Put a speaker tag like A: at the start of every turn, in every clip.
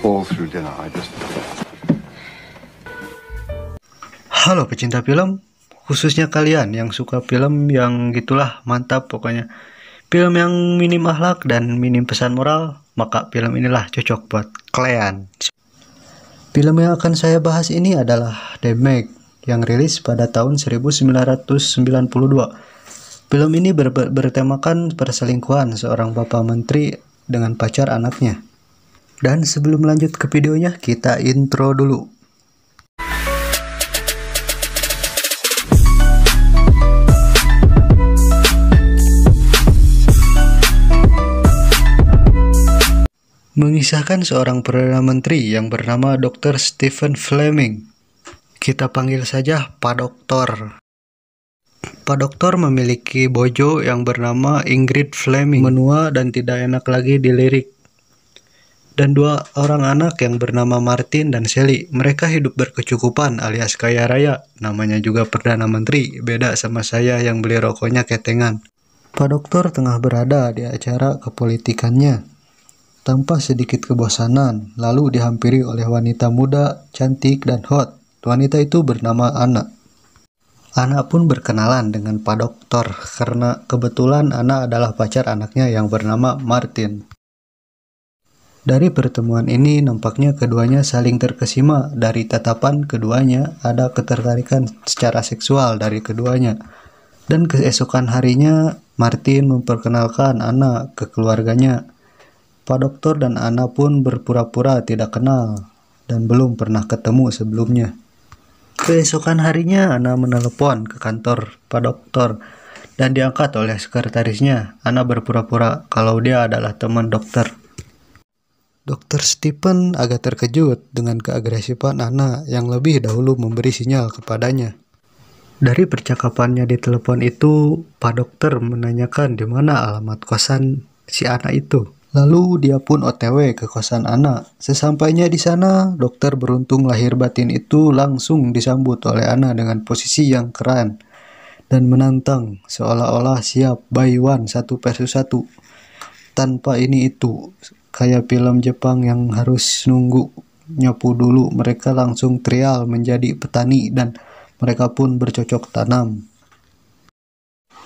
A: all through dinner. I just...
B: Halo pecinta film, khususnya kalian yang suka film yang gitulah mantap pokoknya. Film yang minim akhlak dan minim pesan moral, maka film inilah cocok buat kalian. Film yang akan saya bahas ini adalah The Meg yang rilis pada tahun 1992. Film ini bertemakan perselingkuhan seorang bapak menteri dengan pacar anaknya. Dan sebelum lanjut ke videonya, kita intro dulu. Mengisahkan seorang Perdana Menteri yang bernama Dr. Stephen Fleming. Kita panggil saja Pak Doktor. Pak Doktor memiliki bojo yang bernama Ingrid Fleming, menua dan tidak enak lagi dilirik. Dan dua orang anak yang bernama Martin dan Sally. Mereka hidup berkecukupan alias kaya raya. Namanya juga Perdana Menteri, beda sama saya yang beli rokoknya ketengan. Pak Doktor tengah berada di acara kepolitikannya. Tanpa sedikit kebosanan, lalu dihampiri oleh wanita muda, cantik, dan hot. Wanita itu bernama Anna. Anna pun berkenalan dengan Pak Doktor karena kebetulan Anna adalah pacar anaknya yang bernama Martin. Dari pertemuan ini nampaknya keduanya saling terkesima. Dari tatapan keduanya ada ketertarikan secara seksual dari keduanya. Dan keesokan harinya Martin memperkenalkan Anna ke keluarganya. Pak Doktor dan Anna pun berpura-pura tidak kenal dan belum pernah ketemu sebelumnya. Keesokan harinya Anna menelepon ke kantor Pak Doktor dan diangkat oleh sekretarisnya. Anna berpura-pura kalau dia adalah teman dokter. Dr. Stephen agak terkejut dengan keagresifan Anna yang lebih dahulu memberi sinyal kepadanya. Dari percakapannya di telepon itu, Pak Dokter menanyakan di mana alamat kosan si Anna itu. Lalu dia pun OTW ke kosan Anna. Sesampainya di sana, dokter beruntung lahir batin itu langsung disambut oleh Anna dengan posisi yang keren dan menantang, seolah-olah siap buy one 1 versus 1. Tanpa ini itu, kayak film Jepang yang harus nunggu nyapu dulu, mereka langsung trial menjadi petani dan mereka pun bercocok tanam.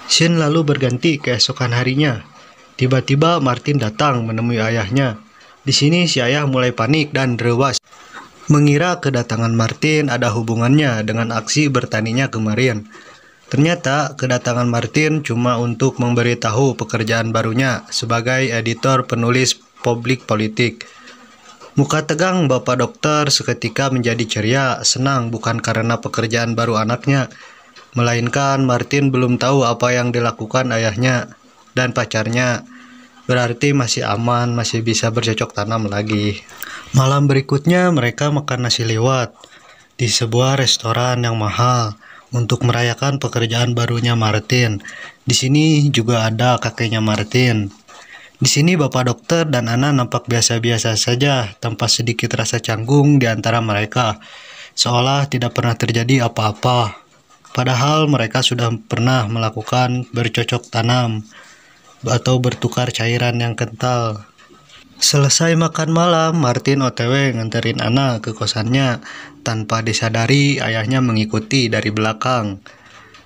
B: Scene lalu berganti keesokan harinya. Tiba-tiba Martin datang menemui ayahnya. Di sini si ayah mulai panik dan rewas. Mengira kedatangan Martin ada hubungannya dengan aksi bertaninya kemarin. Ternyata kedatangan Martin cuma untuk memberitahu pekerjaan barunya sebagai editor penulis publik politik. Muka tegang Bapak Dokter seketika menjadi ceria, senang bukan karena pekerjaan baru anaknya, melainkan Martin belum tahu apa yang dilakukan ayahnya dan pacarnya, berarti masih aman, masih bisa bercocok tanam lagi. Malam berikutnya mereka makan nasi liwet di sebuah restoran yang mahal untuk merayakan pekerjaan barunya Martin. Di sini juga ada kakeknya Martin. Di sini Bapak Dokter dan Anna nampak biasa-biasa saja, tanpa sedikit rasa canggung di antara mereka, seolah tidak pernah terjadi apa-apa. Padahal mereka sudah pernah melakukan bercocok tanam atau bertukar cairan yang kental. Selesai makan malam, Martin OTW nganterin Anna ke kosannya. Tanpa disadari, ayahnya mengikuti dari belakang.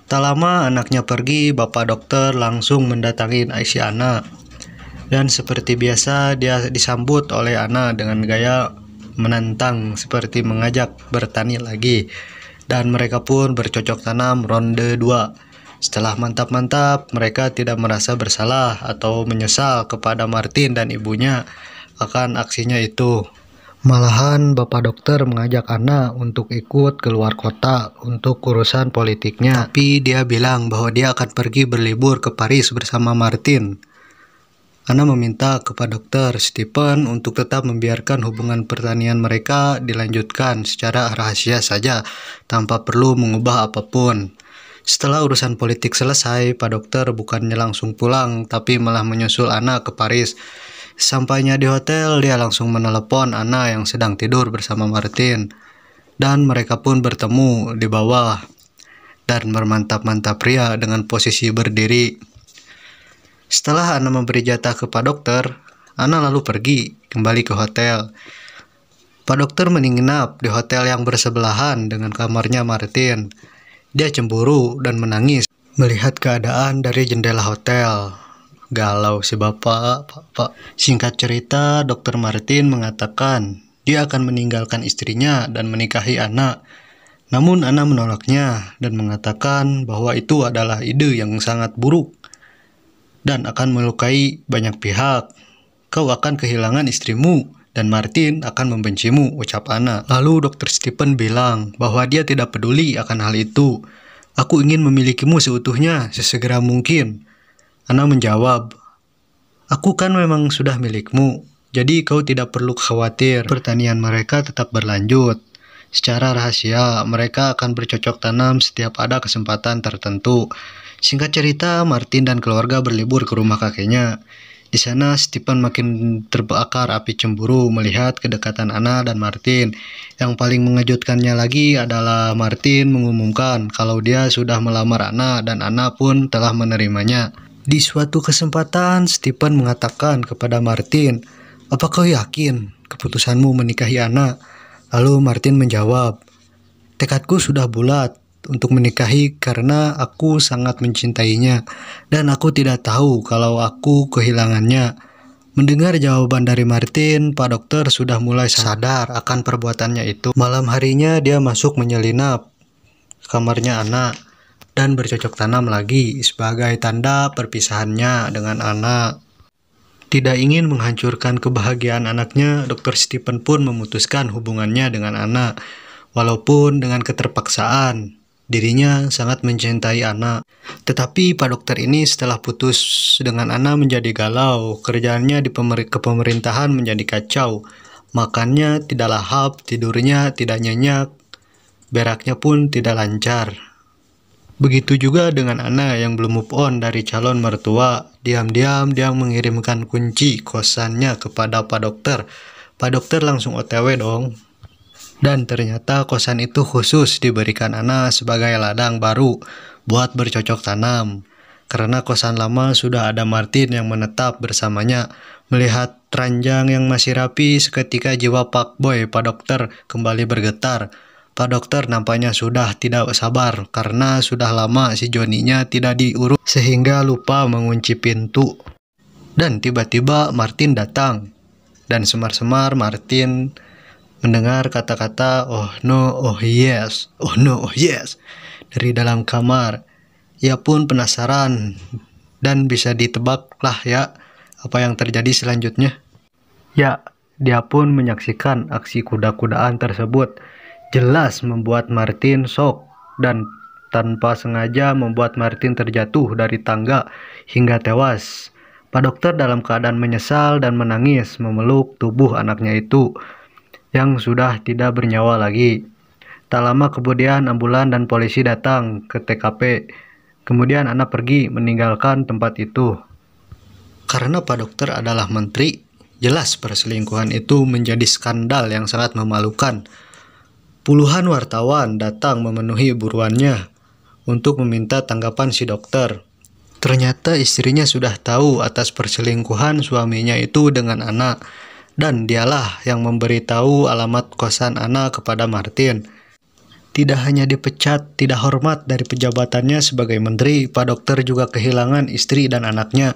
B: Tak lama anaknya pergi, Bapak Dokter langsung mendatangi si Anna. Dan seperti biasa, dia disambut oleh Anna dengan gaya menantang seperti mengajak bertani lagi. Dan mereka pun bercocok tanam ronde 2. Setelah mantap-mantap, mereka tidak merasa bersalah atau menyesal kepada Martin dan ibunya akan aksinya itu. Malahan Bapak Dokter mengajak Anna untuk ikut keluar kota untuk urusan politiknya. Tapi dia bilang bahwa dia akan pergi berlibur ke Paris bersama Martin. Anna meminta kepada Dr. Stephen untuk tetap membiarkan hubungan pertanian mereka dilanjutkan secara rahasia saja, tanpa perlu mengubah apapun. Setelah urusan politik selesai, Pak Dokter bukannya langsung pulang, tapi malah menyusul Anna ke Paris. Sampainya di hotel, dia langsung menelepon Anna yang sedang tidur bersama Martin. Dan mereka pun bertemu di bawah dan bermantap-mantap pria dengan posisi berdiri. Setelah Anna memberi jatah ke Pak Dokter, Anna lalu pergi kembali ke hotel. Pak dokter menginap di hotel yang bersebelahan dengan kamarnya Martin. Dia cemburu dan menangis melihat keadaan dari jendela hotel. Galau si bapak, pak. Singkat cerita, dokter Martin mengatakan dia akan meninggalkan istrinya dan menikahi Anna. Namun Anna menolaknya dan mengatakan bahwa itu adalah ide yang sangat buruk dan akan melukai banyak pihak. Kau akan kehilangan istrimu dan Martin akan membencimu, ucap Anna. Lalu dokter Stephen bilang bahwa dia tidak peduli akan hal itu. Aku ingin memilikimu seutuhnya sesegera mungkin. Anna menjawab, aku kan memang sudah milikmu, jadi kau tidak perlu khawatir. Pertanian mereka tetap berlanjut. Secara rahasia, mereka akan bercocok tanam setiap ada kesempatan tertentu. Singkat cerita, Martin dan keluarga berlibur ke rumah kakeknya. Di sana, Stephen makin terbakar api cemburu melihat kedekatan Anna dan Martin. Yang paling mengejutkannya lagi adalah Martin mengumumkan kalau dia sudah melamar Anna dan Anna pun telah menerimanya. Di suatu kesempatan, Stephen mengatakan kepada Martin, "Apa kau yakin keputusanmu menikahi Anna?" Lalu Martin menjawab, "Tekadku sudah bulat untuk menikahi karena aku sangat mencintainya dan aku tidak tahu kalau aku kehilangannya." Mendengar jawaban dari Martin, Pak Dokter sudah mulai sadar akan perbuatannya itu. Malam harinya dia masuk menyelinap kamarnya Anna dan bercocok tanam lagi sebagai tanda perpisahannya dengan Anna. Tidak ingin menghancurkan kebahagiaan anaknya, Dr. Stephen pun memutuskan hubungannya dengan Anna. Walaupun dengan keterpaksaan, dirinya sangat mencintai Anna. Tetapi Pak Dokter ini setelah putus dengan Anna menjadi galau, kerjaannya di kepemerintahan menjadi kacau. Makannya tidak lahap, tidurnya tidak nyenyak, beraknya pun tidak lancar. Begitu juga dengan Anna yang belum move on dari calon mertua. Diam-diam dia mengirimkan kunci kosannya kepada Pak Dokter. Pak Dokter langsung OTW dong. Dan ternyata kosan itu khusus diberikan Anna sebagai ladang baru buat bercocok tanam. Karena kosan lama sudah ada Martin yang menetap bersamanya. Melihat ranjang yang masih rapi, seketika jiwa Pak Boy Pak Dokter kembali bergetar. Pak Dokter nampaknya sudah tidak sabar karena sudah lama si Joninya tidak diurus sehingga lupa mengunci pintu. Dan tiba-tiba Martin datang. Dan semar-semar Martin mendengar kata-kata "oh no, oh yes, oh no, oh yes" dari dalam kamar. Ia pun penasaran dan bisa ditebaklah ya apa yang terjadi selanjutnya. Ya, dia pun menyaksikan aksi kuda-kudaan tersebut. Jelas membuat Martin shock dan tanpa sengaja membuat Martin terjatuh dari tangga hingga tewas. Pak Dokter dalam keadaan menyesal dan menangis memeluk tubuh anaknya itu yang sudah tidak bernyawa lagi. Tak lama kemudian ambulan dan polisi datang ke TKP. Kemudian anak pergi meninggalkan tempat itu. Karena Pak Dokter adalah menteri, jelas perselingkuhan itu menjadi skandal yang sangat memalukan. Puluhan wartawan datang memenuhi buruannya untuk meminta tanggapan si dokter. Ternyata istrinya sudah tahu atas perselingkuhan suaminya itu dengan Anna, dan dialah yang memberitahu alamat kosan Anna kepada Martin. Tidak hanya dipecat tidak hormat dari pejabatannya sebagai menteri, Pak Dokter juga kehilangan istri dan anaknya.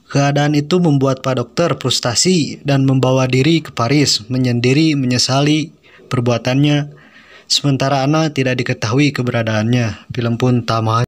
B: Keadaan itu membuat Pak Dokter frustasi dan membawa diri ke Paris, menyendiri menyesali perbuatannya. Sementara Anna tidak diketahui keberadaannya. Film pun tamat.